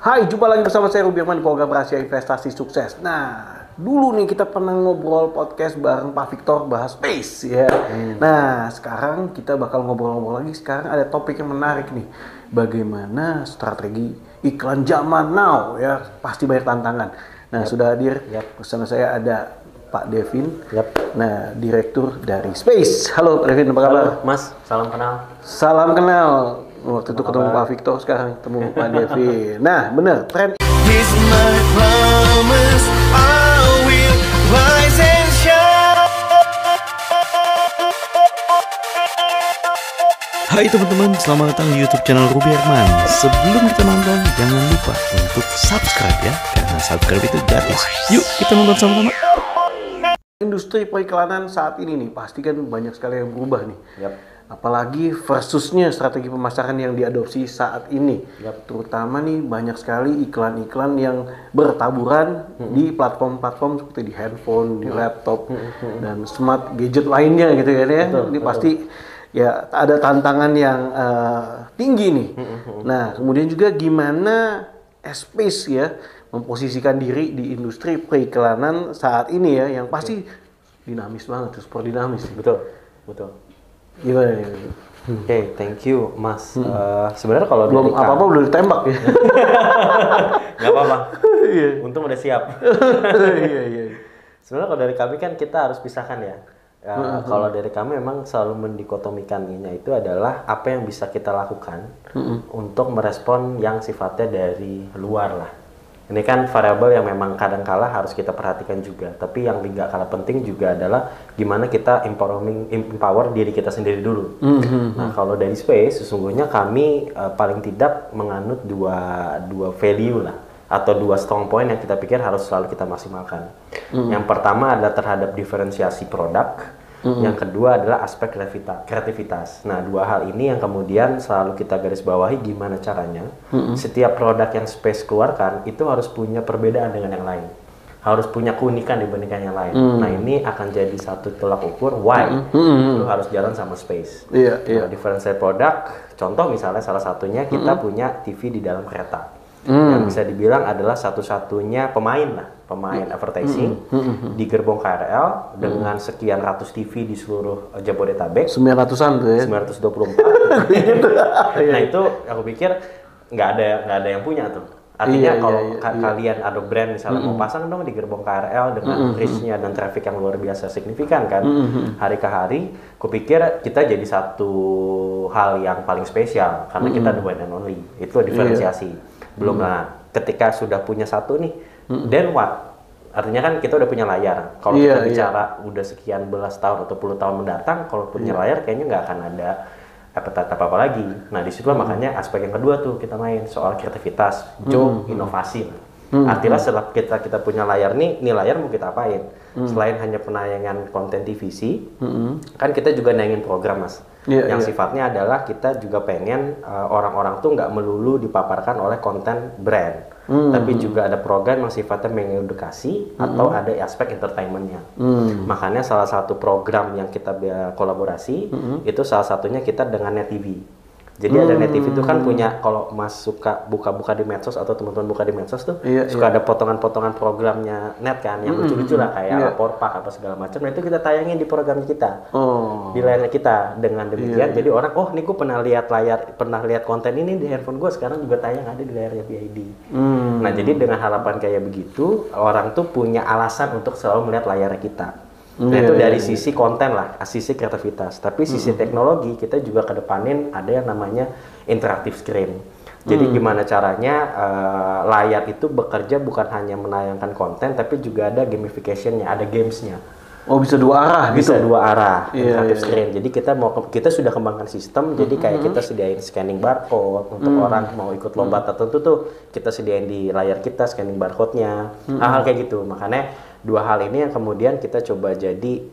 Hai, jumpa lagi bersama saya Rubirman di program Rahasia Investasi Sukses. Nah, dulu nih kita pernah ngobrol podcast bareng Pak Victor bahas space ya. Nah, sekarang kita bakal ngobrol-ngobrol lagi. Sekarang ada topik yang menarik nih. Bagaimana strategi iklan zaman now ya, pasti banyak tantangan. Nah, sudah hadir bersama saya ada Pak Devin. Nah, direktur dari Space. Halo Pak Devin, apa kabar? Halo Mas, salam kenal. Salam kenal. Waktu itu ketemu Pak Victor, sekarang ketemu Pak Devin. Nah, bener, tren Here's my promise, I will rise and shine. Hai teman-teman, selamat datang di YouTube channel Ruby Herman. Sebelum kita nonton, jangan lupa untuk subscribe ya, karena subscribe itu gratis. Yuk kita nonton sama-sama. industri periklanan saat ini nih, pasti kan banyak sekali yang berubah nih. Yap. Apalagi versusnya strategi pemasaran yang diadopsi saat ini. Terutama nih banyak sekali iklan-iklan yang bertaburan di platform-platform seperti di handphone, di laptop, dan smart gadget lainnya gitu kan ya. Ini pasti ya ada tantangan yang tinggi nih. Nah, kemudian juga gimana Space ya memposisikan diri di industri periklanan saat ini ya, yang pasti dinamis banget, super dinamis. Betul. Gimana nih? Oke, thank you Mas. Sebenarnya kalau Belum dari apa-apa udah ditembak ya. nggak apa-apa. Iya. Untung udah siap. Iya. Sebenarnya kalau dari kami kan kita harus pisahkan ya. Kalau dari kami memang selalu mendikotomikannya itu adalah apa yang bisa kita lakukan untuk merespon yang sifatnya dari luar lah. Ini kan variabel yang memang kadang-kala harus kita perhatikan juga. Tapi yang nggak kalah penting juga adalah gimana kita empower diri kita sendiri dulu. Nah, kalau dari Space, sesungguhnya kami paling tidak menganut dua value lah, atau dua strong point yang kita pikir harus selalu kita maksimalkan. Yang pertama adalah terhadap diferensiasi produk. Yang kedua adalah aspek kreativitas. Nah, dua hal ini yang kemudian selalu kita garis bawahi gimana caranya setiap produk yang Space keluarkan itu harus punya perbedaan dengan yang lain. Harus punya keunikan dibandingkan yang lain. Nah, ini akan jadi satu tolak ukur why itu harus jalan sama Space. Nah, diferensiasi produk, contoh misalnya salah satunya kita punya TV di dalam kereta. Yang bisa dibilang adalah satu-satunya pemain advertising di gerbong KRL dengan sekian ratus TV di seluruh Jabodetabek. 900-an tuh ya. 924. Nah, itu aku pikir nggak ada yang punya tuh. Artinya kalau kalian ada brand misalnya mau pasang dong di gerbong KRL dengan reach-nya dan traffic yang luar biasa signifikan kan, hari ke hari, kupikir kita jadi satu hal yang paling spesial karena kita the one and only. Itu diferensiasi. Belum lah, ketika sudah punya satu nih, then what? Artinya kan kita udah punya layar. Kalau kita bicara udah sekian belas tahun atau puluh tahun mendatang, kalau punya layar kayaknya nggak akan ada apa-apa lagi. Nah, disitulah makanya aspek yang kedua tuh kita main soal kreativitas, job, inovasi. Artinya setelah kita punya layar nih layar mau kita apain? Selain hanya penayangan konten TVC, kan kita juga nayangin program, Mas. Yang sifatnya adalah kita juga pengen orang-orang tuh nggak melulu dipaparkan oleh konten brand, tapi juga ada program yang sifatnya mengedukasi atau ada aspek entertainmentnya. Makanya salah satu program yang kita kolaborasi itu salah satunya kita dengan Net TV. Jadi ada Net TV itu kan punya, kalau Mas suka buka-buka di medsos atau teman-teman buka di medsos tuh suka ada potongan-potongan programnya Net kan yang lucu-lucu lah kayak Porpak apa segala macam. Nah, itu kita tayangin di program kita, di layar kita. Dengan demikian jadi orang, oh nih gue pernah lihat konten ini di handphone gue, sekarang juga tayang ada di layarnya PID. Nah, jadi dengan harapan kayak begitu orang tuh punya alasan untuk selalu melihat layarnya kita. Nah, itu dari sisi konten lah, sisi kreativitas. Tapi sisi teknologi kita juga kedepanin ada yang namanya interactive screen. Jadi gimana caranya layar itu bekerja bukan hanya menayangkan konten, tapi juga ada gamification-nya, ada games-nya. Oh, bisa dua arah gitu? Bisa dua arah, interactive screen. Jadi kita sudah kembangkan sistem, jadi kayak kita sediain scanning barcode untuk orang mau ikut lomba tertentu tuh, kita sediain di layar kita scanning barcode-nya, hal-hal kayak gitu. Makanya dua hal ini yang kemudian kita coba jadi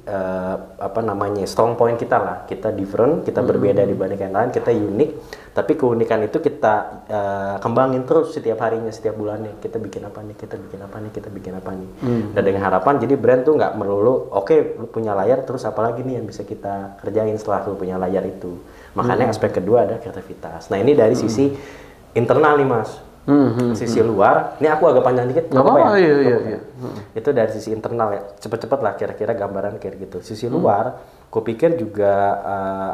strong point kita lah. Kita different, kita berbeda dibanding yang lain, kita unik. Tapi keunikan itu kita kembangin terus setiap harinya, setiap bulannya. Kita bikin apa nih, kita bikin apa nih, kita bikin apa nih. Dan dengan harapan jadi brand tuh nggak melulu, oke, lu punya layar terus apa lagi nih yang bisa kita kerjain setelah lu punya layar itu. Makanya aspek kedua ada kreativitas. Nah, ini dari sisi internal nih, Mas. Sisi luar, ini aku agak panjang dikit. Nggak apa-apa, iya. Itu dari sisi internal ya, cepet-cepet lah kira-kira gambaran kayak gitu. Sisi luar, aku pikir juga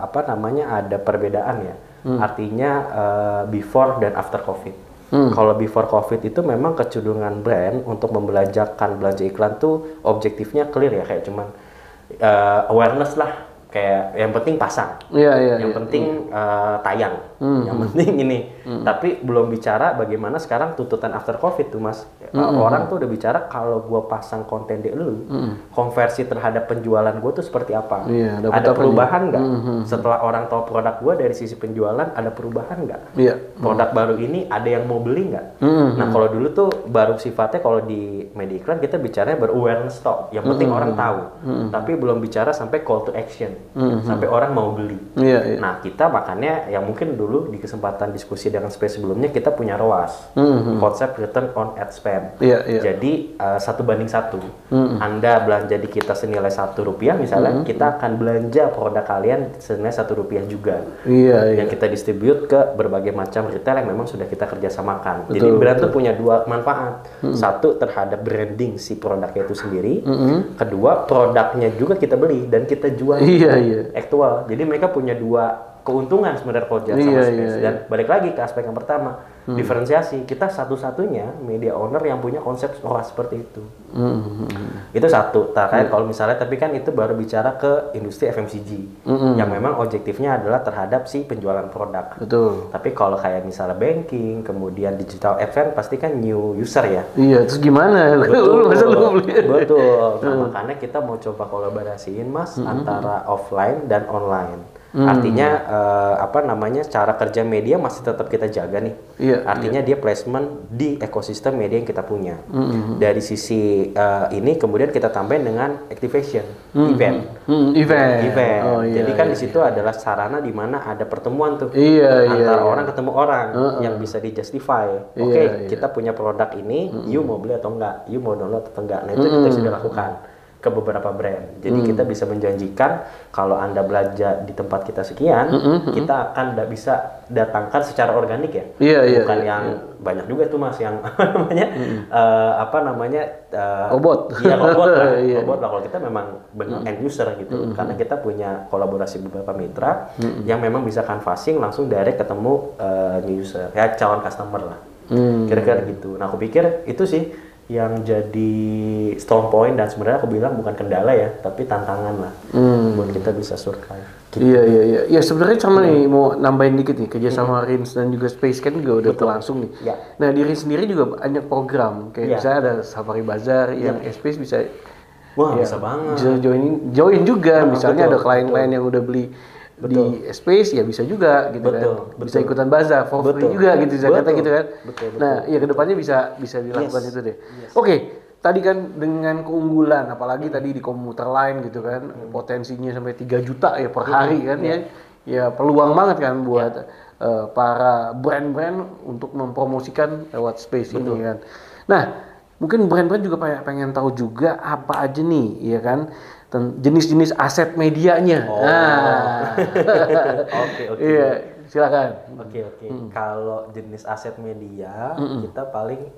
ada perbedaan ya. Artinya before dan after COVID. Kalau before COVID itu memang kecenderungan brand untuk membelanjakan belanja iklan tuh objektifnya clear ya, kayak cuman awareness lah. Kayak yang penting pasang, yang penting tayang, yang penting ini. Tapi belum bicara bagaimana sekarang tuntutan after COVID tuh mas. Orang tuh udah bicara kalau gua pasang konten di lu, konversi terhadap penjualan gua tuh seperti apa? Ada perubahan nggak? Setelah orang tahu produk gua dari sisi penjualan, ada perubahan nggak? Produk baru ini ada yang mau beli nggak? Nah kalau dulu tuh baru sifatnya kalau di media iklan kita bicaranya ber-awareness stock, yang penting orang tahu. Tapi belum bicara sampai call to action. Sampai orang mau beli. Nah kita makanya yang mungkin dulu di kesempatan diskusi dengan Space sebelumnya kita punya ROAS, konsep return on ad spend. Jadi 1:1. Anda belanja di kita senilai Rp1 misalnya, kita akan belanja produk kalian senilai Rp1 juga. Yang kita distribute ke berbagai macam retail yang memang sudah kita kerjasamakan. Jadi brand itu punya dua manfaat. Satu terhadap branding si produknya itu sendiri. Kedua produknya juga kita beli dan kita jual. Aktual. Jadi mereka punya dua keuntungan sebenarnya kalau jalan sama Space. Dan balik lagi ke aspek yang pertama, diferensiasi. Kita satu-satunya media owner yang punya konsep ROAS seperti itu. Itu satu. Terkait kalau misalnya, tapi kan itu baru bicara ke industri FMCG, yang memang objektifnya adalah terhadap si penjualan produk. Tapi kalau kayak misalnya banking, kemudian digital advance, pasti kan new user ya. Terus gimana? Betul. Nah, makanya kita mau coba kolaborasiin mas antara offline dan online. Artinya cara kerja media masih tetap kita jaga nih. Artinya dia placement di ekosistem media yang kita punya. Dari sisi ini kemudian kita tambahin dengan activation, event. Jadi kan di situ adalah sarana di mana ada pertemuan tuh antara orang ketemu orang yang bisa di-justify. Kita punya produk ini, you mau beli atau enggak, you mau download atau enggak. Nah itu kita sudah lakukan ke beberapa brand. Jadi kita bisa menjanjikan kalau Anda belanja di tempat kita sekian, kita akan bisa datangkan secara organik ya. Bukan yang banyak juga tuh mas yang robot. Robot lah. Kalau kita memang benar end user gitu. Karena kita punya kolaborasi beberapa mitra yang memang bisa canvassing langsung direct ketemu new user, ya calon customer lah. Kira-kira gitu. Nah aku pikir itu sih yang jadi strong point dan sebenarnya aku bilang bukan kendala ya, tapi tantangan lah buat kita bisa survive. Gitu. Iya sebenarnya sama nih mau nambahin dikit nih kerjasama Rins dan juga Space kan juga udah berlangsung nih. Nah di Rins sendiri juga banyak program kayak misalnya ada Safari Bazaar yang Space bisa. Bisa banget. Bisa join juga. Misalnya ada klien-klien yang udah beli di Space ya bisa juga gitu kan. Bisa ikutan bazar for free juga gitu Jakarta gitu kan. Nah, ya kedepannya bisa dilakukan itu deh. Oke, tadi kan dengan keunggulan apalagi tadi di komuter lain gitu kan potensinya sampai 3 juta ya per hari kan ya peluang banget kan buat para brand-brand untuk mempromosikan lewat Space ini kan. Nah, mungkin brand-brand juga pengen tahu juga apa aja nih ya kan jenis-jenis aset medianya. Oke. Iya, silakan. Oke. Kalau jenis aset media, kita paling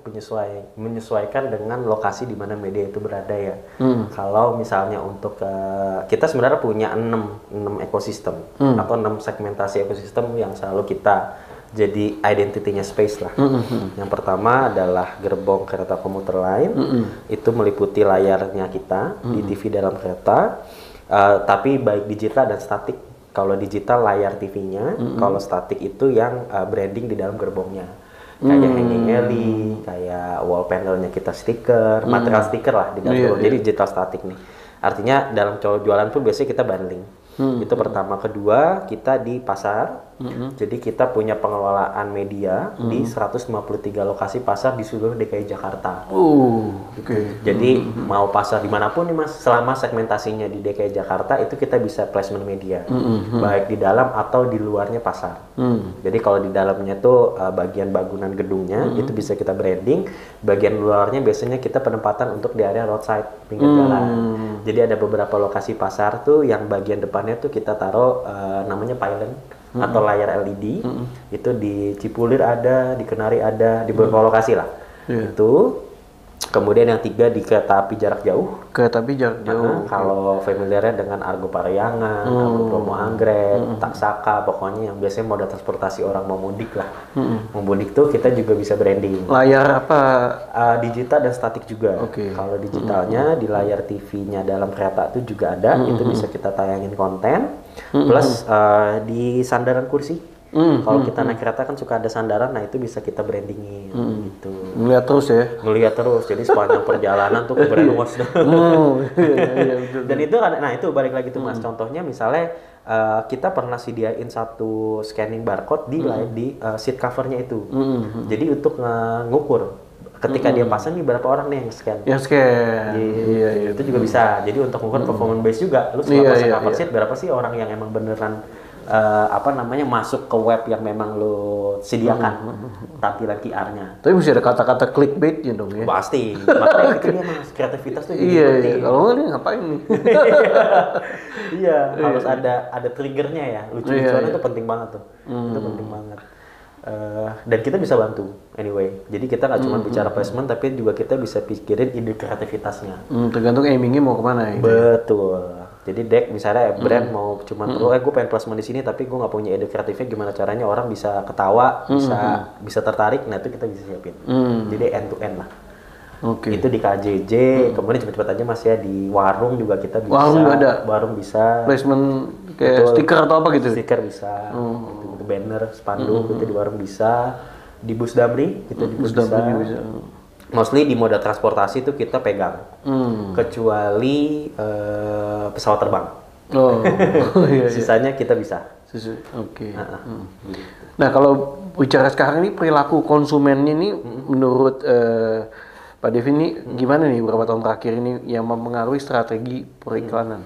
menyesuaikan dengan lokasi di mana media itu berada ya. Kalau misalnya untuk kita sebenarnya punya 6 ekosistem atau 6 segmentasi ekosistem yang selalu kita jadi identitinya Space lah. Yang pertama adalah gerbong kereta komuter lain, itu meliputi layarnya kita di TV dalam kereta, tapi baik digital dan statik. Kalau digital layar TV-nya, kalau statik itu yang branding di dalam gerbongnya. Kayak hanging alley, kayak wall panelnya kita stiker, material stiker lah di dalam gerbong. Jadi digital statik nih. Artinya dalam jualan pun biasanya kita bundling. Itu pertama. Kedua, kita di pasar. Jadi kita punya pengelolaan media di 153 lokasi pasar di seluruh DKI Jakarta. Jadi mau pasar dimanapun nih mas, selama segmentasinya di DKI Jakarta itu kita bisa placement media, baik di dalam atau di luarnya pasar. Jadi kalau di dalamnya tuh bagian bangunan gedungnya itu bisa kita branding, bagian luarnya biasanya kita penempatan untuk di area roadside pinggir jalan. Jadi ada beberapa lokasi pasar tuh yang bagian depannya tuh kita taruh namanya pylon. atau layar LED. Itu di Cipulir ada, di Kenari ada, di beberapa lokasi lah. Itu. Kemudian yang 3 di kereta api jarak jauh. Kereta api jarak jauh. Kalau familiarnya dengan Argo Parayangan, Argo Bromo Anggrek, Taksaka, pokoknya yang biasanya moda transportasi orang mau mudik lah. Mau mudik tuh kita juga bisa branding. Layar apa? Digital dan statik juga. Kalau digitalnya di layar TV-nya dalam kereta itu juga ada, itu bisa kita tayangin konten. Plus di sandaran kursi. Kalau kita naik kereta kan suka ada sandaran, nah itu bisa kita brandingin gitu. Ngeliat terus ya? Ngeliat terus, jadi sepanjang perjalanan tuh kebrandwas. Dan itu kan, nah itu balik lagi tuh Mas, contohnya misalnya kita pernah sediain satu scanning barcode di seat covernya itu. Jadi untuk ngukur ketika dia pasang nih berapa orang nih yang scan. Yang scan. Itu juga bisa. Jadi untuk ngukur performance base juga, lu setelah pasang cover seat berapa sih orang yang emang beneran masuk ke web yang memang lo sediakan tampilan QR-nya. Tapi mesti ada kata-kata clickbait-nya dong ya. Pasti. Makanya itu dia Mas, kreativitas tuh iya. Kalau nggak nih ngapain nih? Harus ada triggernya ya. Lucu-lucuan itu penting banget tuh. Itu penting banget. Dan kita bisa bantu anyway. Jadi kita nggak cuma bicara placement, tapi juga kita bisa pikirin ide kreativitasnya. Tergantung aimingnya mau kemana ya. Betul. Jadi Dek misalnya brand mau cuma gue pengen placement di sini tapi gue nggak punya ide kreatifnya, gimana caranya orang bisa ketawa, bisa tertarik, nah itu kita bisa siapin. Jadi end to end lah. Itu di KJJ, kemudian cepet-cepet aja Mas ya, di warung juga kita bisa. Warung ada. Warung bisa. Placement kayak stiker atau apa gitu. Stiker bisa. Gitu, banner, spanduk itu di warung bisa. Di bus Damri kita di bus bisa. Mostly di moda transportasi itu kita pegang, kecuali pesawat terbang. Sisanya kita bisa. Nah kalau bicara sekarang ini perilaku konsumennya ini menurut Pak Devi ini gimana nih beberapa tahun terakhir ini yang mempengaruhi strategi periklanan?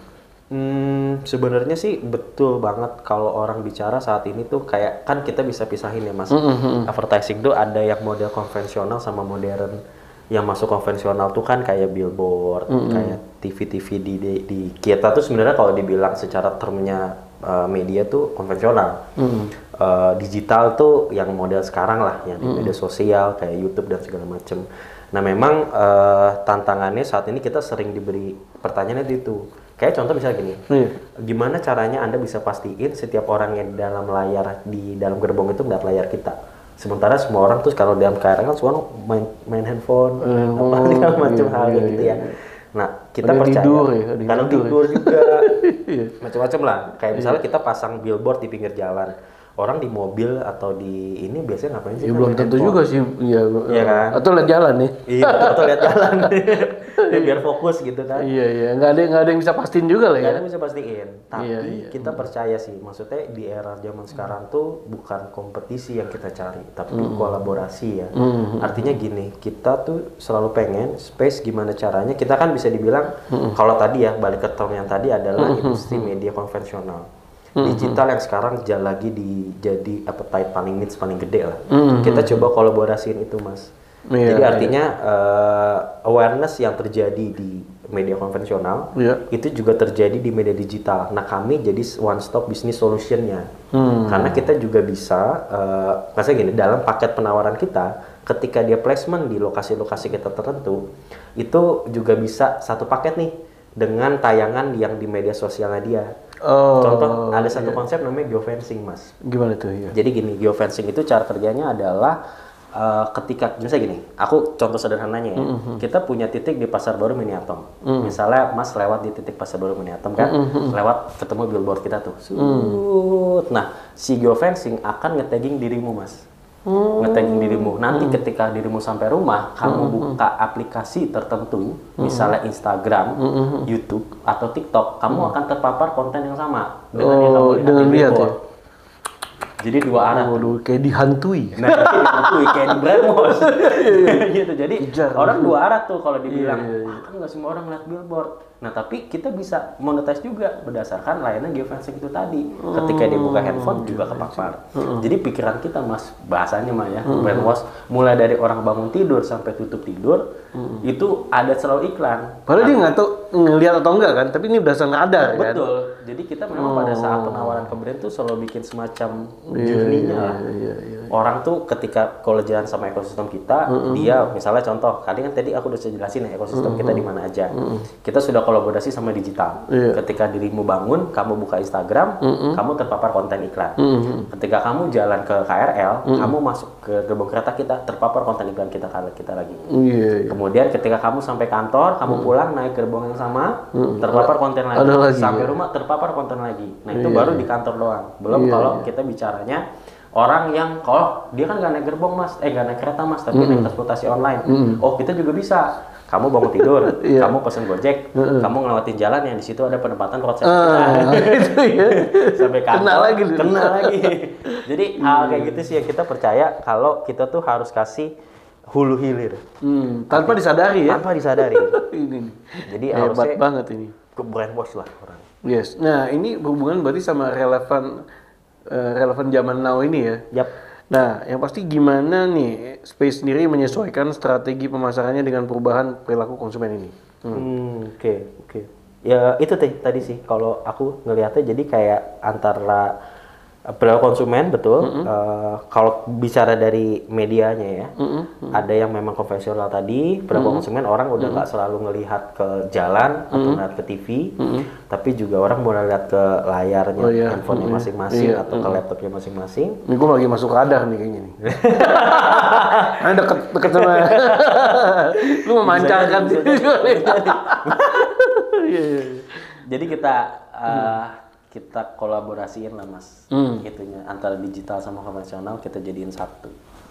Sebenarnya sih betul banget kalau orang bicara saat ini tuh kayak kan kita bisa pisahin ya Mas. Advertising tuh ada yang model konvensional sama modern. Yang masuk konvensional tuh kan kayak billboard, kayak TV-TV di kita tuh sebenarnya kalau dibilang secara termnya media tuh konvensional. Digital tuh yang model sekarang lah, yang di media sosial kayak YouTube dan segala macem. Nah memang tantangannya saat ini kita sering diberi pertanyaan itu. Kayak contoh misalnya gini, gimana caranya Anda bisa pastiin setiap orang yang di dalam gerbong itu ngeliat layar kita? Sementara semua orang tuh kalau dalam KRL kan semua main handphone, apa segala macam hal gitu ya. Nah kita percaya, kadang tidur juga, macam-macam lah. Kayak misalnya kita pasang billboard di pinggir jalan. Orang di mobil atau di ini biasanya ngapain sih? Ya belum tentu juga sih, iya kan? Atau lihat jalan nih. Iya, atau lihat jalan. Ya, biar fokus gitu kan. Iya. Nggak ada yang bisa pastiin juga lah ya. Nggak ada yang bisa pastiin. Tapi kita percaya sih, maksudnya di era zaman sekarang tuh bukan kompetisi yang kita cari, tapi kolaborasi ya. Artinya gini, kita tuh selalu pengen space gimana caranya. Kita kan bisa dibilang, kalau tadi ya, balik ke term yang tadi adalah industri media konvensional. Digital yang sekarang lagi jadi appetite paling niche paling gede lah. Kita coba kolaborasiin itu Mas. Jadi artinya awareness yang terjadi di media konvensional itu juga terjadi di media digital. Nah kami jadi one stop business solutionnya. Karena kita juga bisa, maksudnya gini, dalam paket penawaran kita, ketika dia placement di lokasi-lokasi kita tertentu, itu juga bisa satu paket nih dengan tayangan yang di media sosialnya dia. Contoh ada satu konsep namanya geofencing Mas. Gimana tuh? Jadi gini, geofencing itu cara kerjanya adalah ketika misalnya gini, aku contoh sederhananya ya, kita punya titik di Pasar Baru Mini Atom. Misalnya Mas lewat di titik Pasar Baru Mini Atom kan, lewat ketemu billboard kita tuh. Nah, si geofencing akan nge-tagging dirimu Mas. Nge-tagging dirimu. Nanti ketika dirimu sampai rumah, kamu buka aplikasi tertentu, misalnya Instagram, YouTube atau TikTok, kamu akan terpapar konten yang sama dengan yang kamu lihat di billboard. Jadi dua arah. Waduh, kayak dihantui. Nah, itu kayak di brainwash. Gitu. Jadi Kejar. orang dua arah tuh kalau dibilang, Iya. kan nggak semua orang ngeliat billboard. Nah, tapi kita bisa monetize juga berdasarkan layanan geofencing itu tadi. Ketika dia buka handphone juga kepapar. Jadi pikiran kita, Mas, bahasanya mah ya, brainwash, mulai dari orang bangun tidur sampai tutup tidur, itu ada selalu iklan. Padahal dia nggak tahu ngelihat atau enggak kan, tapi ini berdasarkan radar kan. Betul. Jadi kita memang pada saat penawaran ke brand tuh selalu bikin semacam journey-nya lah. Iya. Orang tuh ketika kalau jalan sama ekosistem kita, dia misalnya contoh, tadi aku udah jelasin ya ekosistem kita di mana aja. Kita sudah kolaborasi sama digital. Ketika dirimu bangun, kamu buka Instagram, kamu terpapar konten iklan. Ketika kamu jalan ke KRL, kamu masuk ke gerbong kereta kita, terpapar konten iklan kita lagi. Iya. Kemudian ketika kamu sampai kantor, kamu pulang naik gerbong yang sama, terpapar konten lagi. Ada lagi, Sampai ya. rumah terpapar konten lagi. Nah, itu baru di kantor doang. Belum kalau kita bicaranya orang yang kalau dia kan nggak naik gerbong, Mas, nggak naik kereta, Mas, tapi naik transportasi online. Oh, kita juga bisa. Kamu bangun tidur, kamu pesen Gojek, kamu ngelewatin jalan yang di situ ada penempatan roadside kita. Itu ya. Sampai kantor, Kena lagi. Jadi hal kayak gitu sih yang kita percaya kalau kita tuh harus kasih hulu hilir. Tanpa disadari ya. Tanpa disadari. Ini nih. Jadi Hebat harusnya banget ini. ke brainwash lah orang. Yes. Nah, ini berhubungan berarti sama relevan zaman now ini ya. Yap. Nah, yang pasti gimana nih Space sendiri menyesuaikan strategi pemasarannya dengan perubahan perilaku konsumen ini? Oke. Ya itu tadi sih kalau aku ngelihatnya jadi kayak antara perilaku konsumen betul. Kalau bicara dari medianya ya, ada yang memang konvensional tadi. Perilaku konsumen orang udah nggak selalu ngelihat ke jalan atau ngelihat ke TV, tapi juga orang mulai lihat ke layarnya handphonenya masing-masing atau ke laptopnya masing-masing. Ini gue lagi masuk radar nih kayaknya nih. Nah, deket sama lu memancarkan diri. Jadi kita kolaborasiin lah, Mas, itunya antara digital sama konvensional kita jadiin satu.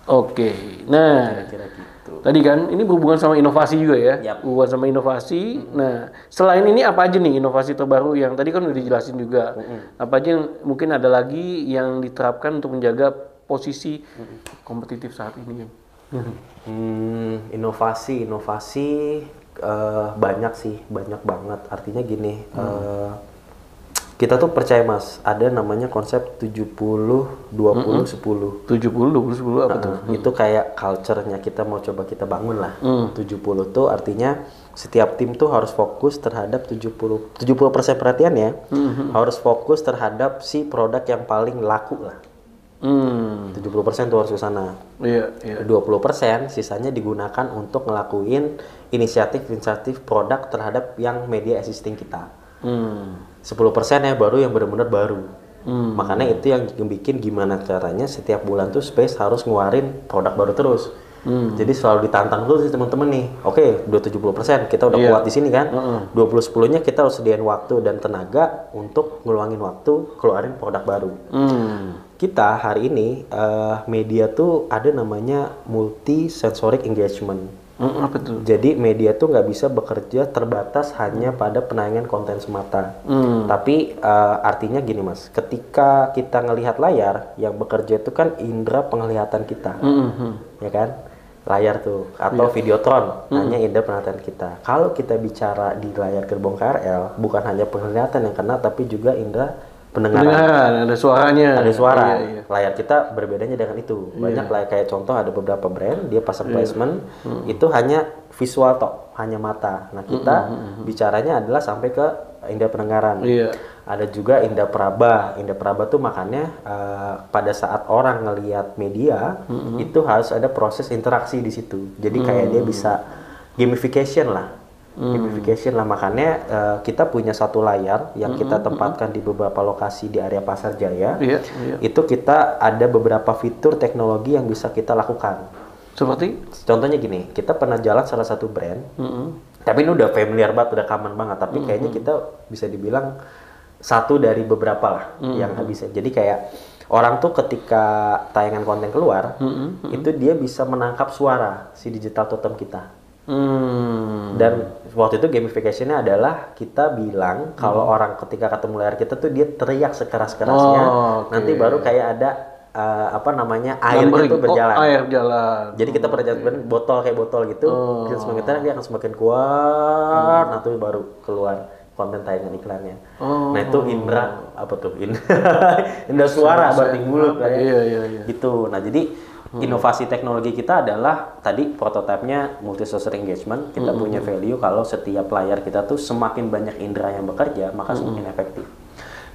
Oke, nah Kira-kira gitu. tadi kan ini berhubungan sama inovasi juga ya, Yap. berhubungan sama inovasi. Nah, selain ini apa aja nih inovasi terbaru yang tadi kan udah dijelasin juga. Apa aja yang mungkin ada lagi yang diterapkan untuk menjaga posisi kompetitif saat ini? Inovasi banyak banget. Artinya gini, kita tuh percaya, Mas, ada namanya konsep 70-20-10. 70-20-10 apa tuh? Itu kayak culture-nya kita mau coba kita bangun lah. 70 tuh artinya setiap tim tuh harus fokus terhadap 70% perhatiannya harus fokus terhadap si produk yang paling laku lah. 70% tuh harus ke sana. Iya. 20% sisanya digunakan untuk ngelakuin inisiatif produk terhadap yang media existing kita. 10% ya baru yang benar-benar baru. Makanya itu yang bikin gimana caranya setiap bulan tuh Space harus ngeluarin produk baru terus. Jadi selalu ditantang dulu sih teman-teman nih. Oke, udah 70%, kita udah kuat di sini kan. 20-10-nya kita harus sediain waktu dan tenaga untuk ngeluangin waktu keluarin produk baru. Kita hari ini media tuh ada namanya multi sensoric engagement. Apa tuh? Jadi media tuh nggak bisa bekerja terbatas hanya pada penayangan konten semata. Tapi artinya gini, Mas, ketika kita ngelihat layar, yang bekerja itu kan indera penglihatan kita, ya kan? Layar tuh atau videotron, hanya indera penglihatan kita. Kalau kita bicara di layar gerbong KRL, bukan hanya penglihatan yang kena, tapi juga indera pendengaran. Ada suaranya. Ada suara. Iya. Layar kita berbedanya dengan itu. Banyak layar kayak contoh ada beberapa brand dia pasang placement itu hanya visual tok, hanya mata. Nah, kita bicaranya adalah sampai ke indera pendengaran. Iya. Ada juga indera peraba. Indera peraba tuh makanya pada saat orang ngelihat media itu harus ada proses interaksi di situ. Jadi kayak dia bisa gamification lah. Gamification lah, makanya kita punya satu layar yang kita tempatkan di beberapa lokasi di area Pasar Jaya. Iya. Itu kita ada beberapa fitur teknologi yang bisa kita lakukan. Seperti? Contohnya gini, kita pernah jalan salah satu brand, tapi ini udah familiar banget, udah common banget, tapi kayaknya kita bisa dibilang satu dari beberapa lah yang bisa. Jadi kayak orang tuh ketika tayangan konten keluar, itu dia bisa menangkap suara si digital totem kita. Dan waktu itu gamification-nya adalah kita bilang kalau orang ketika ketemu layar kita tuh dia teriak sekeras-kerasnya, nanti baru kayak ada apa namanya airnya tuh berjalan. Air jalan. Jadi kita perjalanan botol kayak botol gitu, semakin tenar dia akan semakin kuat, nah itu baru keluar konten tayangan iklannya. Nah itu indra apa tuh? Indra suara berarti mulut kan. Iya. Gitu. Nah jadi inovasi teknologi kita adalah tadi prototipenya multi source engagement. Kita punya value kalau setiap layar kita tuh semakin banyak indra yang bekerja maka semakin efektif.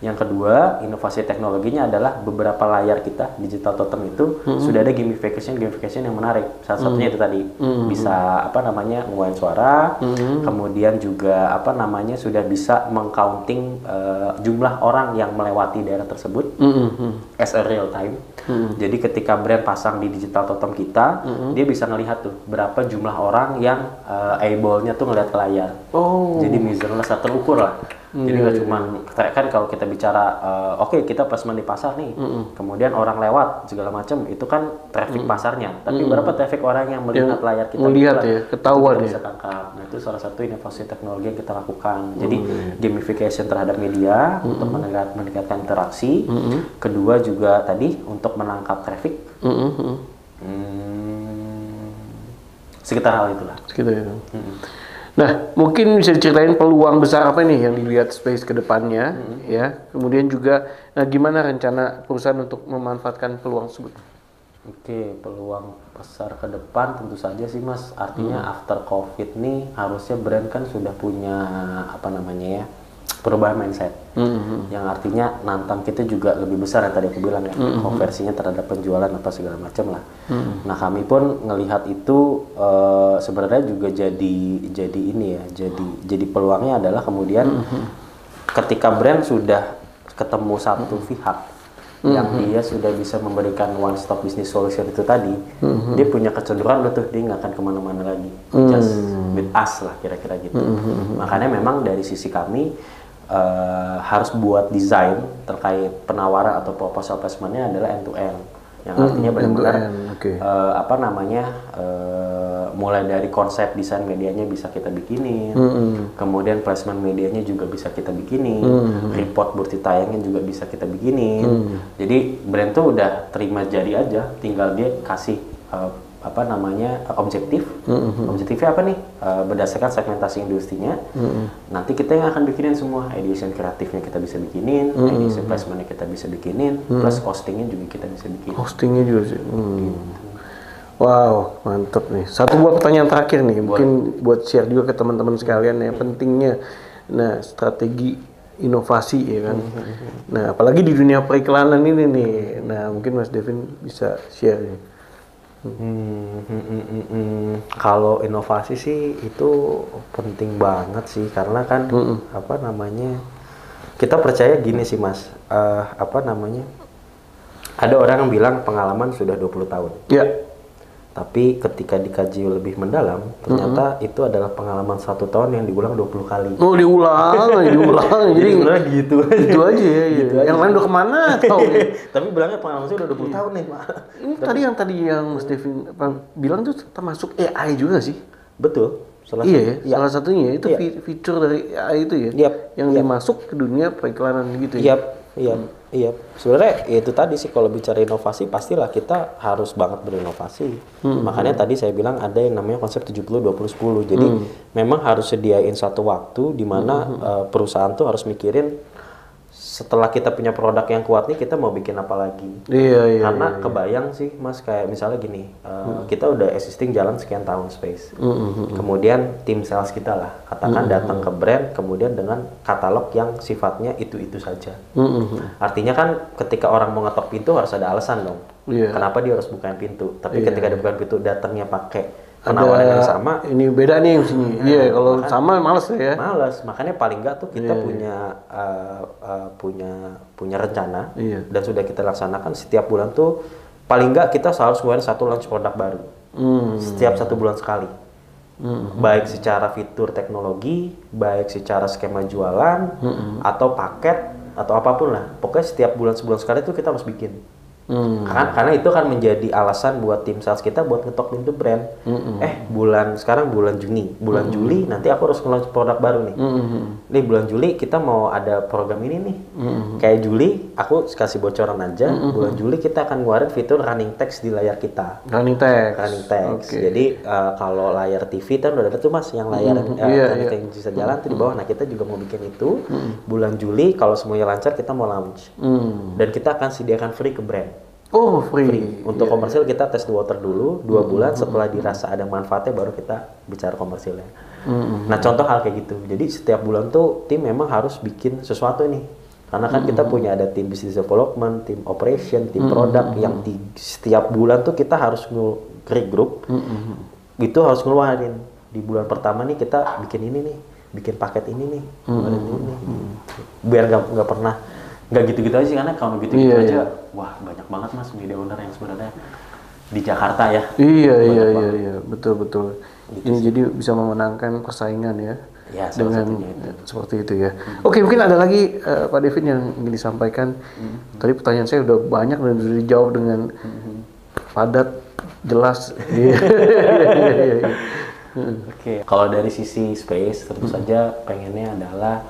Yang kedua, inovasi teknologinya adalah beberapa layar kita digital totem itu sudah ada gamification yang menarik. Salah satunya itu tadi bisa apa namanya ngeluarin suara, kemudian juga apa namanya sudah bisa mengcounting jumlah orang yang melewati daerah tersebut as a real time. Jadi ketika brand pasang di digital totem kita, dia bisa ngelihat tuh berapa jumlah orang yang able-nya tuh ngelihat ke layar. Jadi measureless terukur lah. Jadi nggak cuma kan kalau kita bicara oke, kita placement di pasar nih, kemudian orang lewat segala macam itu kan traffic pasarnya. Tapi berapa traffic orang yang melihat layar kita? Melihat ya, ketahuan ya. Bisa tangkap. Nah itu salah satu inovasi teknologi yang kita lakukan. Jadi gamification terhadap media untuk meningkatkan interaksi. Kedua juga tadi untuk menangkap traffic. Sekitar hal itulah. Sekitar itu. Nah, mungkin bisa diceritain peluang besar apa nih yang dilihat Space ke depannya, ya. Kemudian juga, nah gimana rencana perusahaan untuk memanfaatkan peluang tersebut? Oke, peluang besar ke depan tentu saja sih Mas. Artinya after COVID nih harusnya brand kan sudah punya apa namanya ya, perubahan mindset. Yang artinya nantang kita juga lebih besar yang tadi aku bilang ya, konversinya terhadap penjualan apa segala macam lah. Nah kami pun ngelihat itu sebenarnya juga jadi ini ya, jadi peluangnya adalah kemudian ketika brand sudah ketemu satu pihak yang dia sudah bisa memberikan one stop business solution itu tadi, dia punya kecenderungan tuh dia nggak akan kemana-mana lagi, just with us lah kira-kira gitu. Makanya memang dari sisi kami harus buat desain terkait penawaran atau proposal placement-nya adalah end to end, yang artinya benar-benar apa namanya mulai dari konsep desain medianya bisa kita bikinin, kemudian placement medianya juga bisa kita bikinin, report burti tayangnya juga bisa kita bikinin. Jadi brand tuh udah terima jadi aja, tinggal dia kasih apa namanya objektifnya apa nih, berdasarkan segmentasi industrinya. Nanti kita yang akan bikinin semua, edition kreatifnya kita bisa bikinin, edition placementnya kita bisa bikinin, plus costingnya juga kita bisa bikin. Costingnya juga sih. Wow, mantep nih. Satu buat pertanyaan terakhir nih, mungkin buat share juga ke teman-teman sekalian ya, pentingnya strategi inovasi ya kan. Nah, apalagi di dunia periklanan ini nih. Nah, mungkin Mas Devin bisa share nih. Kalau inovasi sih itu penting banget sih, karena kan apa namanya, kita percaya gini sih Mas, apa namanya, ada orang yang bilang pengalaman sudah 20 tahun. Ya. Tapi ketika dikaji lebih mendalam, ternyata itu adalah pengalaman 1 tahun yang diulang 20 kali. Oh, diulang. Jadi gitu aja ya. Gitu yang lain udah kemana tau ya. Tapi bilangnya pengalaman saya udah 20 tahun nih, Pak. Ini tadi yang Mas Devin bilang tuh termasuk AI juga sih? Betul. Salah satunya itu fitur dari AI itu ya. Yang dimasuk ke dunia periklanan gitu ya. Iya. Sebenarnya ya itu tadi sih, kalau bicara inovasi pastilah kita harus banget berinovasi. Makanya tadi saya bilang ada yang namanya konsep 70-20-10. Jadi memang harus sediain satu waktu di mana perusahaan tuh harus mikirin setelah kita punya produk yang kuat nih, kita mau bikin apa lagi? Karena kebayang sih Mas, kayak misalnya gini, kita udah existing jalan sekian tahun Space. Kemudian tim sales kita lah, katakan datang ke brand, kemudian dengan katalog yang sifatnya itu-itu saja. Artinya kan ketika orang mau ngetok pintu harus ada alasan dong. Kenapa dia harus bukain pintu? Tapi ketika dia bukain pintu, datangnya pakai penawaran yang sama, ini beda nih sini. Kalau sama males ya. Males, makanya paling nggak tuh kita punya rencana dan sudah kita laksanakan setiap bulan tuh paling nggak kita selalu ngeluarin satu launch produk baru setiap 1 bulan sekali. Baik secara fitur teknologi, baik secara skema jualan atau paket atau apapun lah. Pokoknya setiap bulan sebulan sekali tuh kita harus bikin. Karena itu kan menjadi alasan buat tim sales kita buat ngetok pintu brand. Sekarang bulan Juli nanti aku harus nge-launch produk baru nih. Nih bulan Juli kita mau ada program ini nih. Kayak Juli aku kasih bocoran aja. Bulan Juli kita akan ngeluarin fitur running text di layar kita. Running text. Okay. Jadi kalau layar TV kan udah ada tuh Mas yang layar running text bisa jalan tuh di bawah. Nah kita juga mau bikin itu. Bulan Juli kalau semuanya lancar kita mau launch. Dan kita akan sediakan free ke brand. Oh, free. Untuk komersil kita test the water dulu 2 bulan, setelah dirasa ada manfaatnya baru kita bicara komersilnya. Nah contoh hal kayak gitu. Jadi setiap bulan tuh tim memang harus bikin sesuatu nih. Karena kan kita punya ada tim business development, tim operation, tim produk yang setiap bulan tuh kita harus create group. Itu harus ngeluarin. Di bulan pertama nih kita bikin ini nih, bikin paket ini nih, ini. Biar nggak gitu-gitu aja sih, karena kalau gitu-gitu aja wah banyak banget Mas media owner yang sebenarnya di Jakarta ya. Iya, betul. Gitu ini sih. Jadi bisa memenangkan persaingan ya dengan seperti itu ya. Oke, mungkin ada lagi Pak Devin yang ingin disampaikan. Tadi pertanyaan saya udah banyak dan sudah dijawab dengan padat, jelas. Oke, kalau dari sisi space tentu saja pengennya adalah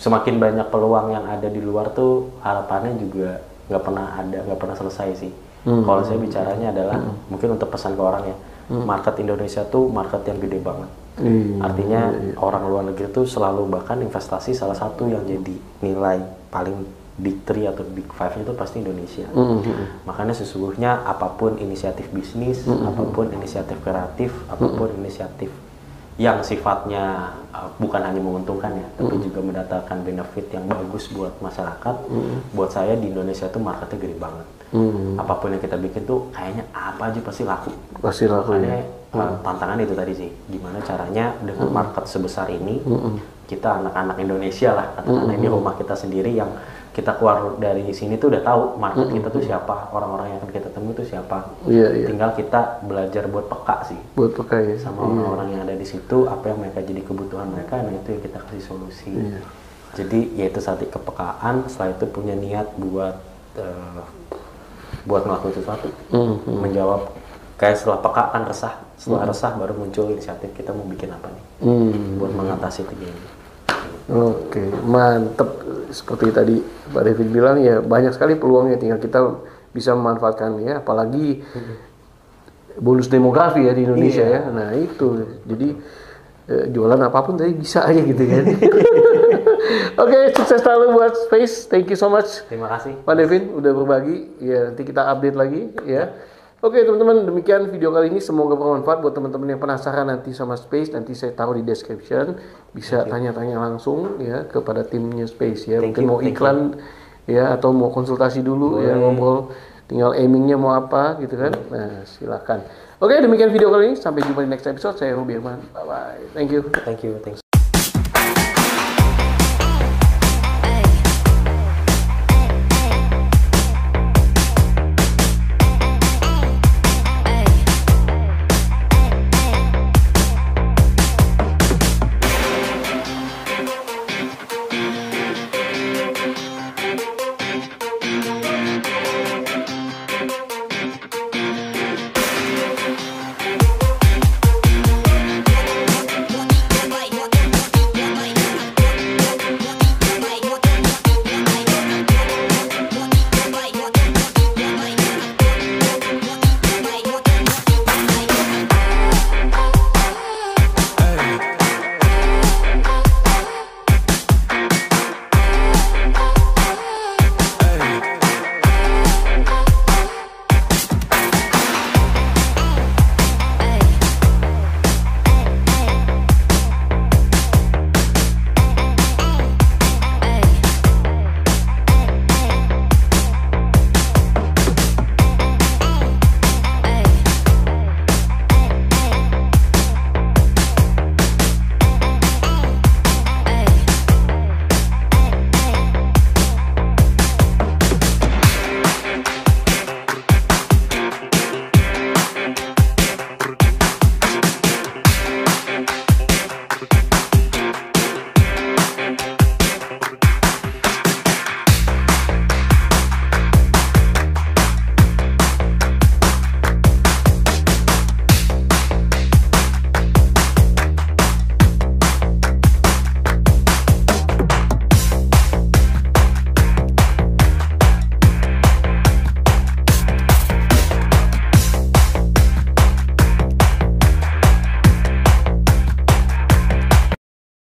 semakin banyak peluang yang ada di luar tuh harapannya juga nggak pernah selesai sih. Kalau saya bicaranya adalah mungkin untuk pesan ke orang ya, market Indonesia tuh market yang gede banget. Artinya orang luar negeri tuh selalu bahkan investasi salah satu yang jadi nilai paling big 3 atau big 5 itu pasti Indonesia. Makanya sesungguhnya apapun inisiatif bisnis, apapun inisiatif kreatif, apapun inisiatif yang sifatnya bukan hanya menguntungkan ya, tapi juga mendatangkan benefit yang bagus buat masyarakat. Buat saya di Indonesia tuh marketnya gede banget. Apapun yang kita bikin tuh kayaknya apa aja pasti laku. Makanya tantangan itu tadi sih, gimana caranya dengan market sebesar ini kita anak-anak Indonesia lah, katakanlah ini rumah kita sendiri yang kita keluar dari sini tuh udah tahu market kita tuh siapa, orang-orang yang akan kita temui tuh siapa. Tinggal kita belajar buat peka sih. Buat peka ya. Sama orang-orang yang ada di situ, apa yang mereka jadi kebutuhan mereka, nah itu yang kita kasih solusi. Jadi yaitu satu kepekaan, setelah itu punya niat buat ngelakuin sesuatu, menjawab. Kayak setelah peka kan resah, setelah resah baru muncul inisiatif kita mau bikin apa nih, buat mengatasi tiga ini. Oke, mantep. Seperti tadi Pak Devin bilang ya, banyak sekali peluangnya, tinggal kita bisa memanfaatkan ya, apalagi bonus demografi ya di Indonesia ya. Nah itu, jadi jualan apapun tadi bisa aja gitu kan. Oke, sukses selalu buat Space. Thank you so much. Terima kasih Pak Devin udah berbagi. Ya, nanti kita update lagi ya. Oke teman-teman, demikian video kali ini, semoga bermanfaat buat teman-teman yang penasaran nanti sama Space. Nanti saya taruh di description, bisa tanya-tanya langsung ya kepada timnya Space ya. Mungkin mau iklan ya, atau mau konsultasi dulu ya, ngobrol, tinggal aimingnya mau apa gitu kan. Nah silakan. Oke, demikian video kali ini, sampai jumpa di next episode. Saya Ruby Herman, bye bye. Thank you.